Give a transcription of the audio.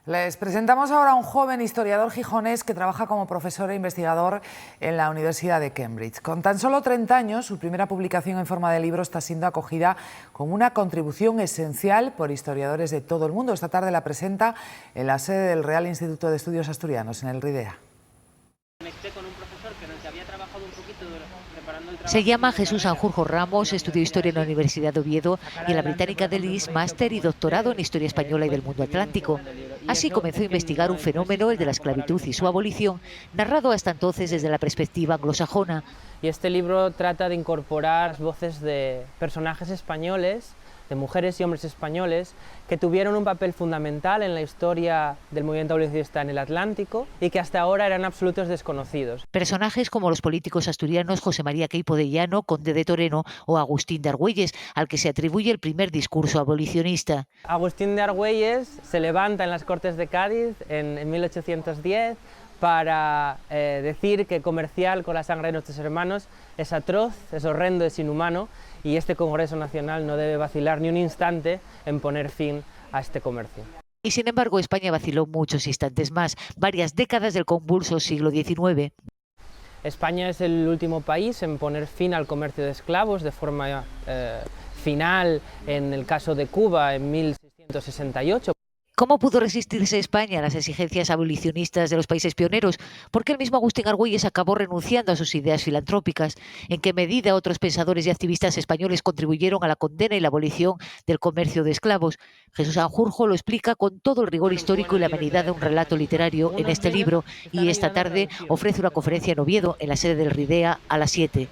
Les presentamos ahora a un joven historiador gijonés que trabaja como profesor e investigador en la Universidad de Cambridge. Con tan solo 30 años, su primera publicación en forma de libro está siendo acogida como una contribución esencial por historiadores de todo el mundo. Esta tarde la presenta en la sede del Real Instituto de Estudios Asturianos, en el RIDEA. Se llama Jesús Sanjurjo Ramos, estudió Historia en la Universidad de Oviedo y en la Británica de Leeds, máster y doctorado en Historia Española y del Mundo Atlántico. Así comenzó a investigar un fenómeno, el de la esclavitud y su abolición, narrado hasta entonces desde la perspectiva anglosajona. Y este libro trata de incorporar voces de personajes españoles, de mujeres y hombres españoles, que tuvieron un papel fundamental en la historia del movimiento abolicionista en el Atlántico y que hasta ahora eran absolutos desconocidos. Personajes como los políticos asturianos José María Queipo de Llano, conde de Toreno, o Agustín de Argüelles, al que se atribuye el primer discurso abolicionista. Agustín de Argüelles se levanta en las Cortes de Cádiz en 1810 para decir que comerciar con la sangre de nuestros hermanos es atroz, es horrendo, es inhumano, y este Congreso Nacional no debe vacilar ni un instante en poner fin a este comercio. Y sin embargo, España vaciló muchos instantes más, varias décadas del convulso siglo XIX. España es el último país en poner fin al comercio de esclavos de forma final en el caso de Cuba en 1668. ¿Cómo pudo resistirse España a las exigencias abolicionistas de los países pioneros? ¿Por qué el mismo Agustín Argüelles acabó renunciando a sus ideas filantrópicas? ¿En qué medida otros pensadores y activistas españoles contribuyeron a la condena y la abolición del comercio de esclavos? Jesús Sanjurjo lo explica con todo el rigor histórico y la amenidad de un relato literario en este libro, y esta tarde ofrece una conferencia en Oviedo, en la sede del RIDEA, a las 7.